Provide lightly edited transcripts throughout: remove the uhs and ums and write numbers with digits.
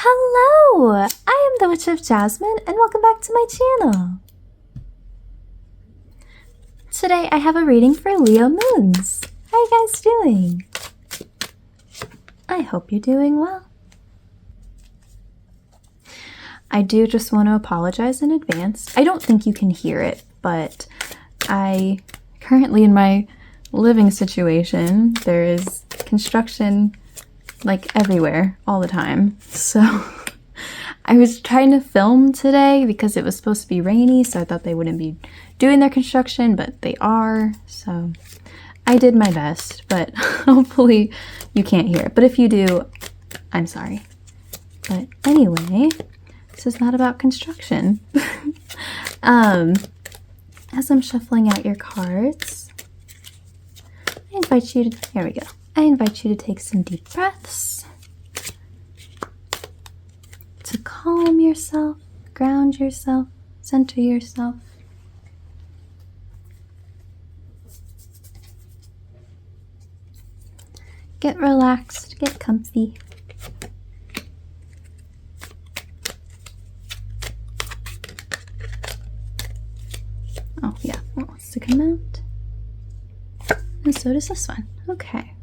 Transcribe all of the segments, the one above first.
Hello! I am the Witch of Jasmine and welcome back to my channel. Today I have a reading for Leo moons. How are you guys doing? I hope you're doing well. I do just want to apologize in advance. I don't think you can hear it, but I currently in my living situation, there is construction like everywhere all the time. So I was trying to film today because it was supposed to be rainy, so I thought they wouldn't be doing their construction, but they are. So I did my best, but hopefully you can't hear it. But if you do, I'm sorry. But anyway, this is not about construction. As I'm shuffling out your cards, I invite you to, here we go. I invite you to take some deep breaths to calm yourself, ground yourself, center yourself. Get relaxed, get comfy. Oh yeah, that wants to come out. And so does this one. Okay.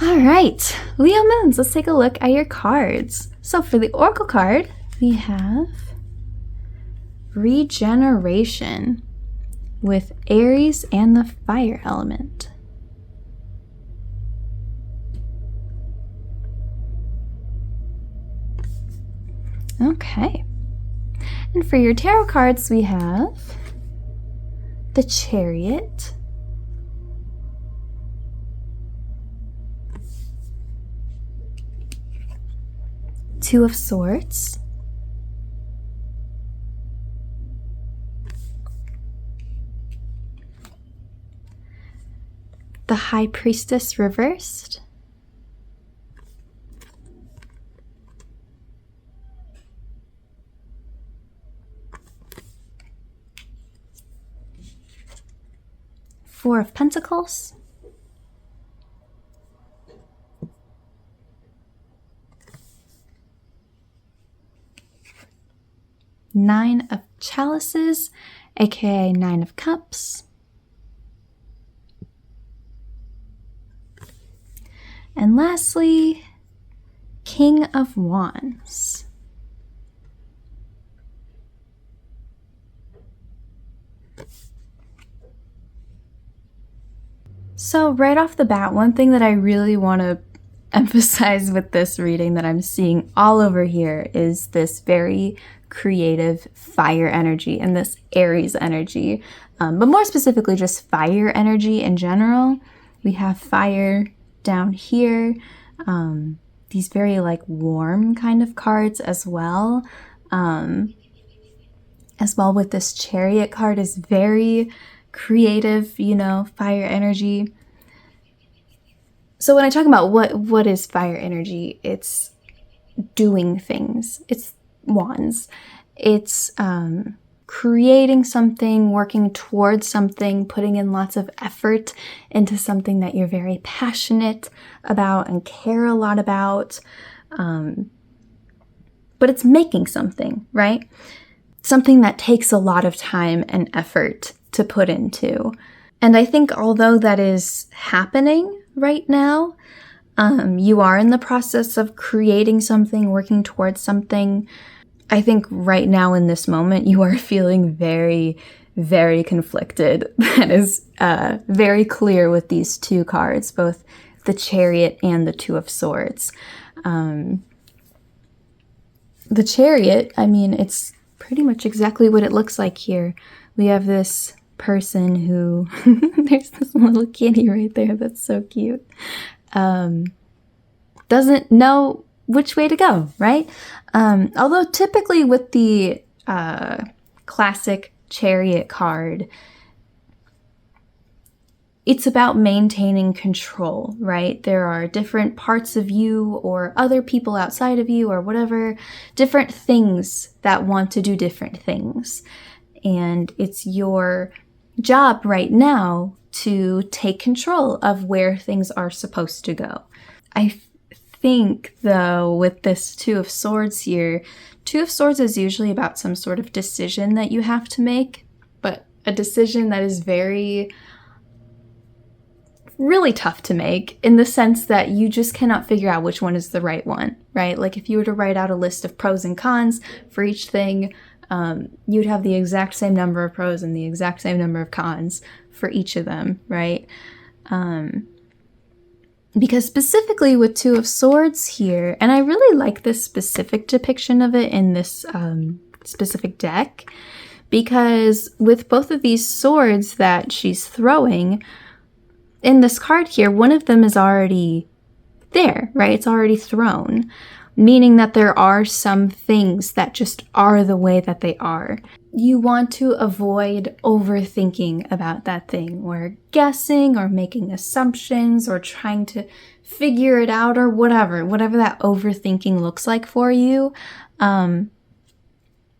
All right, Leo moons, let's take a look at your cards. So for the Oracle card, we have Regeneration with Aries and the fire element. Okay. And for your tarot cards, we have the Chariot, Two of Swords, the High Priestess reversed, Four of Pentacles, Nine of Chalices, aka Nine of Cups, and lastly, King of Wands. So right off the bat, one thing that I really want to emphasize with this reading that I'm seeing all over here is this very creative fire energy and this Aries energy, but more specifically just fire energy in general. We have fire down here, these very like warm kind of cards as well with this Chariot card is very creative, you know, fire energy. So when I talk about what is fire energy, it's doing things, it's wands, it's creating something, working towards something, putting in lots of effort into something that you're very passionate about and care a lot about, but it's making something, right? Something that takes a lot of time and effort to put into. And I think although that is happening right now, you are in the process of creating something, working towards something. I think right now in this moment, you are feeling very, very conflicted. That is very clear with these two cards, both the Chariot and the Two of Swords. The Chariot, I mean, it's pretty much exactly what it looks like here. We have this person who, there's this little kitty right there that's so cute, doesn't know which way to go, right? Although typically with the classic Chariot card, it's about maintaining control, right? There are different parts of you or other people outside of you or whatever, different things that want to do different things. And it's your job right now to take control of where things are supposed to go. I think, though, with this Two of Swords here, Two of Swords is usually about some sort of decision that you have to make, but a decision that is really tough to make, in the sense that you just cannot figure out which one is the right one, right? Like if you were to write out a list of pros and cons for each thing, you'd have the exact same number of pros and the exact same number of cons for each of them, right? Because specifically with Two of Swords here, and I really like this specific depiction of it in this specific deck, because with both of these swords that she's throwing, in this card here, one of them is already there, right? It's already thrown, meaning that there are some things that just are the way that they are. You want to avoid overthinking about that thing, or guessing, or making assumptions, or trying to figure it out, or whatever that overthinking looks like for you.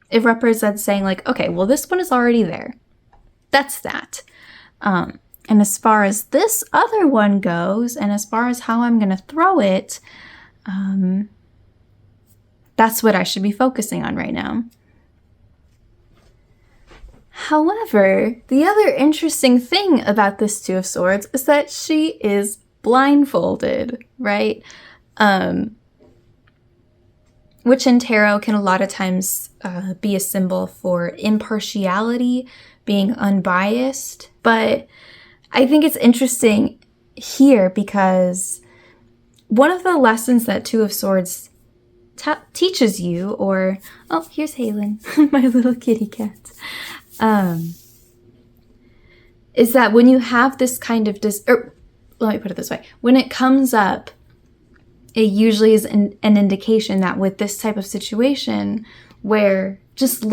It represents saying like, okay, well, this one is already there. That's that. And as far as this other one goes, and as far as how I'm going to throw it, that's what I should be focusing on right now. However, the other interesting thing about this Two of Swords is that she is blindfolded, right? Which in tarot can a lot of times be a symbol for impartiality, being unbiased. But I think it's interesting here because one of the lessons that Two of Swords teaches you, or, oh, here's Halen, my little kitty cat, is that when you have this kind of, let me put it this way, when it comes up, it usually is an indication that with this type of situation where just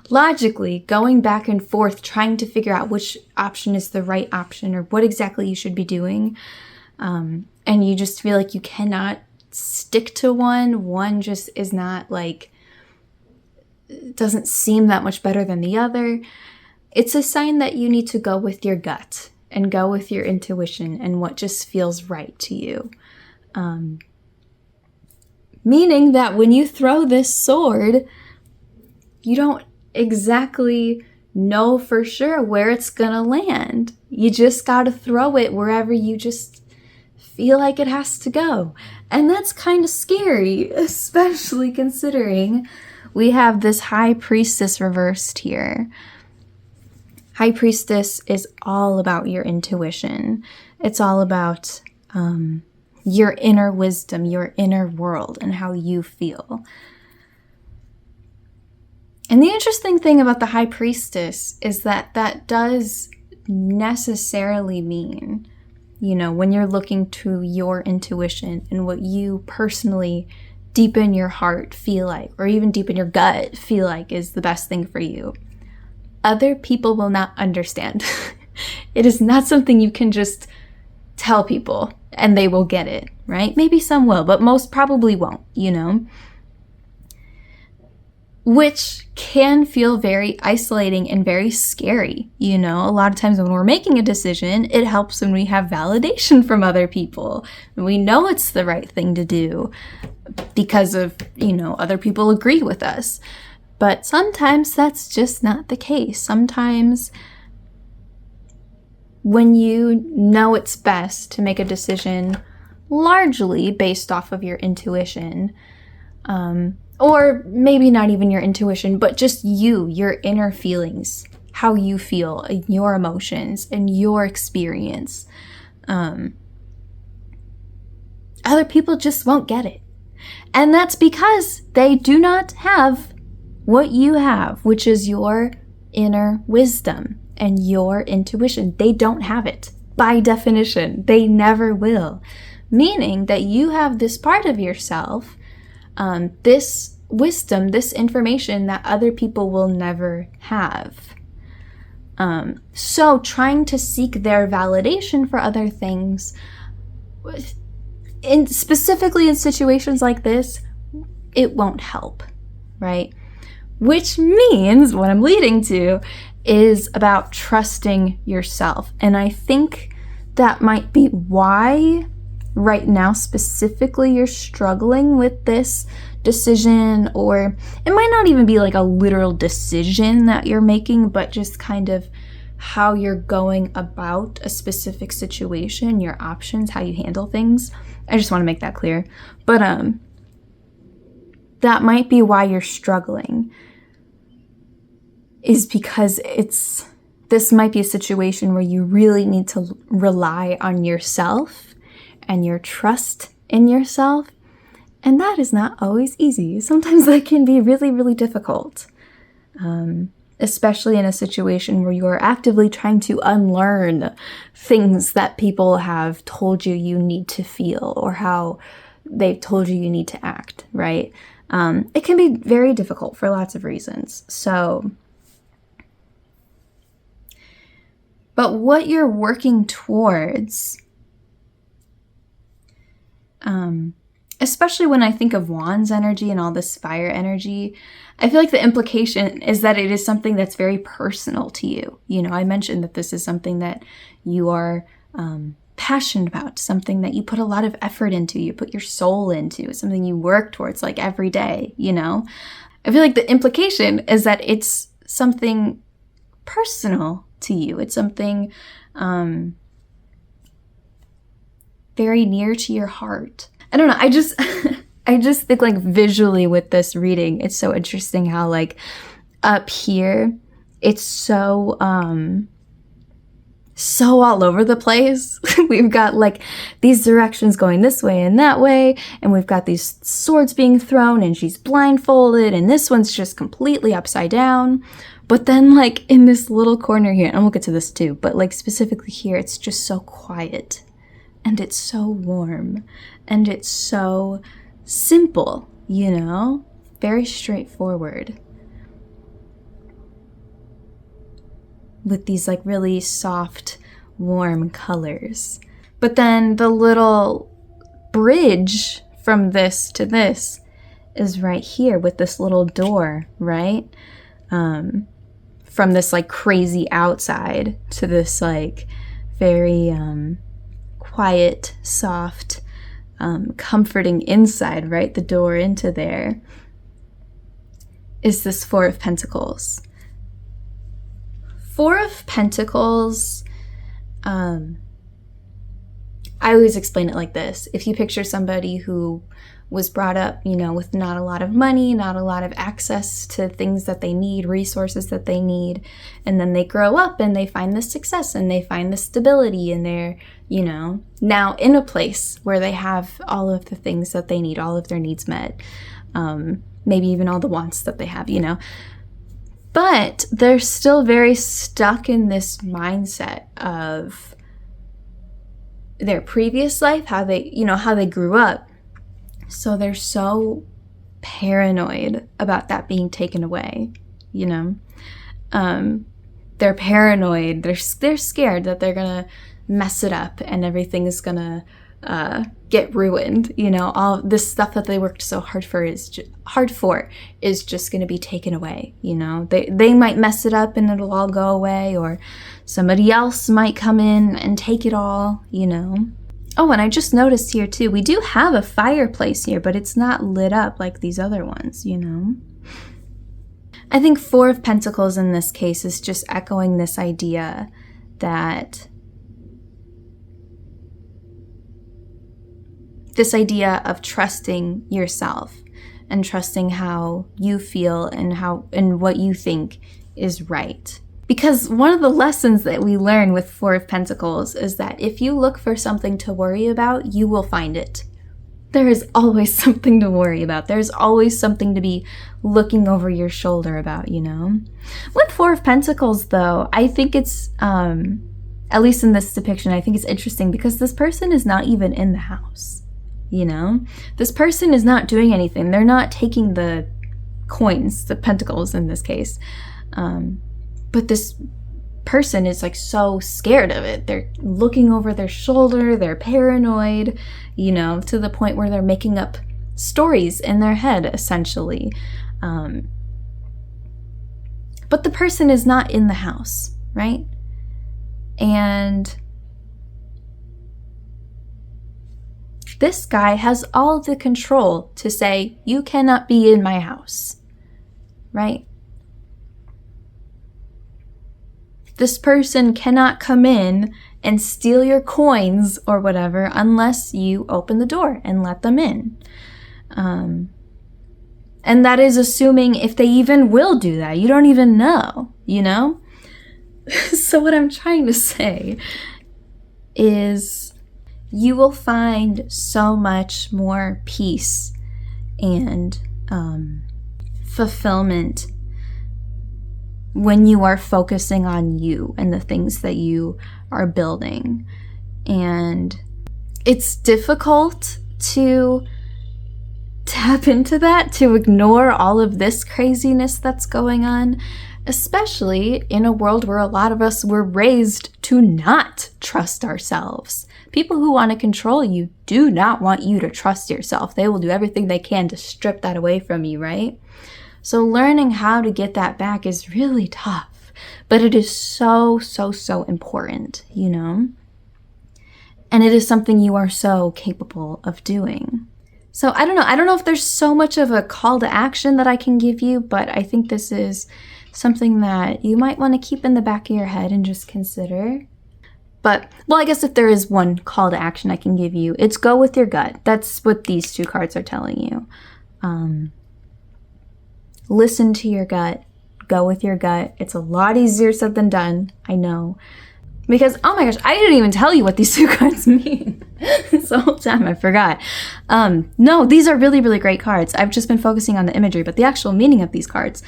logically going back and forth trying to figure out which option is the right option or what exactly you should be doing, and you just feel like you cannot stick to one just is not like, doesn't seem that much better than the other, it's a sign that you need to go with your gut and go with your intuition and what just feels right to you. Meaning that when you throw this sword, you don't exactly know for sure where it's gonna land. You just gotta throw it wherever you just feel like it has to go. And that's kind of scary, especially considering we have this High Priestess reversed here. High Priestess is all about your intuition. It's all about your inner wisdom, your inner world, and how you feel. And the interesting thing about the High Priestess is that that does necessarily mean, you know, when you're looking to your intuition and what you personally deep in your heart feel like, or even deep in your gut feel like is the best thing for you, other people will not understand. It is not something you can just tell people and they will get it, right? Maybe some will, but most probably won't, you know? Which can feel very isolating and very scary, you know? A lot of times when we're making a decision, it helps when we have validation from other people. And we know it's the right thing to do because of, you know, other people agree with us. But sometimes that's just not the case. Sometimes when you know it's best to make a decision largely based off of your intuition, or maybe not even your intuition, but just your inner feelings, how you feel, your emotions, and your experience, other people just won't get it. And that's because they do not have what you have, which is your inner wisdom and your intuition. They don't have it. By definition, they never will. Meaning that you have this part of yourself, this wisdom, this information that other people will never have. So trying to seek their validation for other things, specifically in situations like this, it won't help, right? Which means, what I'm leading to, is about trusting yourself. And I think that might be why right now specifically you're struggling with this decision, or it might not even be like a literal decision that you're making, but just kind of how you're going about a specific situation, your options, how you handle things. I just want to make that clear. But that might be why you're struggling, is because this might be a situation where you really need to rely on yourself and your trust in yourself. And that is not always easy. Sometimes that can be really, really difficult, especially in a situation where you are actively trying to unlearn things that people have told you you need to feel, or how they've told you you need to act, right? It can be very difficult for lots of reasons. But what you're working towards, especially when I think of Wands energy and all this fire energy, I feel like the implication is that it is something that's very personal to you. You know, I mentioned that this is something that you are passionate about, something that you put a lot of effort into, you put your soul into, something you work towards like every day, you know? I feel like the implication is that it's something personal to you. It's something very near to your heart. I don't know. I just think like visually with this reading, it's so interesting how like up here, it's so all over the place. We've got like these directions going this way and that way, and we've got these swords being thrown, and she's blindfolded, and this one's just completely upside down. But then like in this little corner here, and we'll get to this too, but like specifically here, it's just so quiet, and it's so warm, and it's so simple, you know? Very straightforward. With these like really soft, warm colors. But then the little bridge from this to this is right here with this little door, right? From this like crazy outside to this like very quiet, soft, comforting inside, right? The door into there is this Four of Pentacles. Four of Pentacles, I always explain it like this. If you picture somebody who was brought up, you know, with not a lot of money, not a lot of access to things that they need, resources that they need, and then they grow up and they find this success and they find this stability, and they're, you know, now in a place where they have all of the things that they need, all of their needs met, maybe even all the wants that they have, you know. But they're still very stuck in this mindset of their previous life, how they grew up. So they're so paranoid about that being taken away, you know? They're paranoid. They're scared that they're going to mess it up and everything is going to get ruined. You know, all this stuff that they worked so hard for is just going to be taken away. You know, they might mess it up and it'll all go away, or somebody else might come in and take it all, you know. Oh, and I just noticed here too, we do have a fireplace here, but it's not lit up like these other ones, you know. I think Four of Pentacles in this case is just echoing this idea that of trusting yourself and trusting how you feel and what you think is right. Because one of the lessons that we learn with Four of Pentacles is that if you look for something to worry about, you will find it. There is always something to worry about. There's always something to be looking over your shoulder about, you know? With Four of Pentacles, though, I think it's, at least in this depiction, I think it's interesting because this person is not even in the house, you know? This person is not doing anything. They're not taking the coins, the pentacles in this case. But this person is like so scared of it. They're looking over their shoulder, they're paranoid, you know, to the point where they're making up stories in their head, essentially. but the person is not in the house, right? And this guy has all the control to say, you cannot be in my house, right? This person cannot come in and steal your coins or whatever unless you open the door and let them in. And that is assuming if they even will do that. You don't even know, you know? So what I'm trying to say is you will find so much more peace and fulfillment when you are focusing on you and the things that you are building. And it's difficult to tap into that, to ignore all of this craziness that's going on, especially in a world where a lot of us were raised to not trust ourselves. People who want to control you do not want you to trust yourself. They will do everything they can to strip that away from you, right? So learning how to get that back is really tough, but it is so, so, so important, you know? And it is something you are so capable of doing. So I don't know if there's so much of a call to action that I can give you, but I think this is something that you might want to keep in the back of your head and just consider. But, well, I guess if there is one call to action I can give you, it's go with your gut. That's what these two cards are telling you. Listen to your gut. Go with your gut. It's a lot easier said than done, I know. Because, oh my gosh, I didn't even tell you what these two cards mean. This whole time I forgot. No, these are really, really great cards. I've just been focusing on the imagery, but the actual meaning of these cards.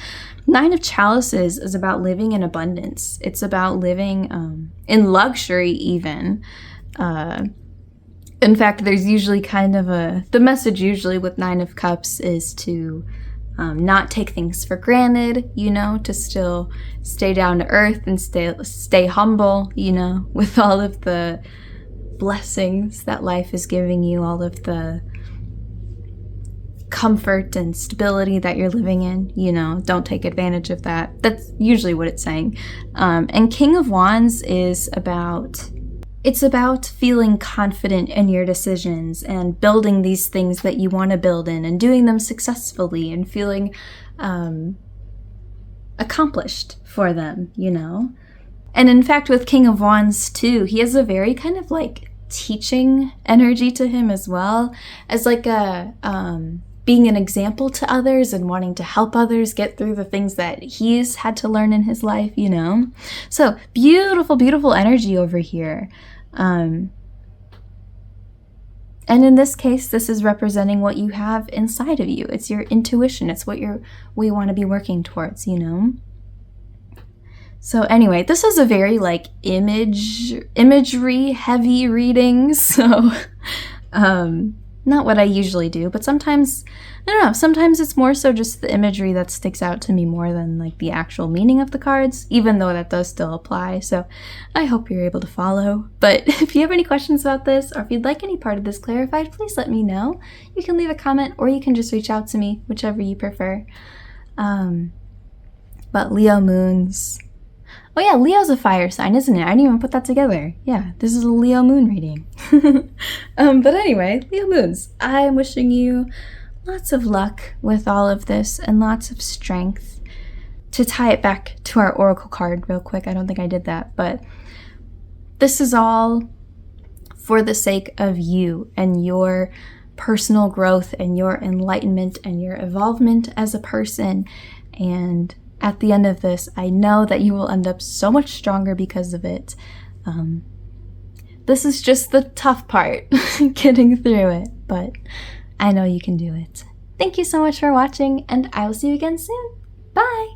Nine of Chalices is about living in abundance. It's about living in luxury even. In fact, there's usually kind of the message usually with Nine of Cups is to not take things for granted, you know, to still stay down to earth and stay humble, you know, with all of the blessings that life is giving you, all of the comfort and stability that you're living in, you know, don't take advantage of that. That's usually what it's saying. And King of Wands is about feeling confident in your decisions and building these things that you want to build in and doing them successfully and feeling accomplished for them, you know? And in fact, with King of Wands too, he has a very kind of like teaching energy to him as well, as like a being an example to others and wanting to help others get through the things that he's had to learn in his life, you know? So beautiful, beautiful energy over here. And in this case, this is representing what you have inside of you. It's your intuition. It's what we want to be working towards, you know? So anyway, this is a very like imagery heavy reading. So, not what I usually do, but sometimes, I don't know, sometimes it's more so just the imagery that sticks out to me more than like the actual meaning of the cards, even though that does still apply. So I hope you're able to follow. But if you have any questions about this, or if you'd like any part of this clarified, please let me know. You can leave a comment or you can just reach out to me, whichever you prefer. But Leo moons. Oh yeah, Leo's a fire sign, isn't it? I didn't even put that together. Yeah, this is a Leo moon reading. But anyway, Leo moons. I'm wishing you lots of luck with all of this and lots of strength. To tie it back to our oracle card real quick, I don't think I did that, but this is all for the sake of you and your personal growth and your enlightenment and your evolvement as a person. And at the end of this, I know that you will end up so much stronger because of it. This is just the tough part, getting through it, but I know you can do it. Thank you so much for watching, and I will see you again soon. Bye!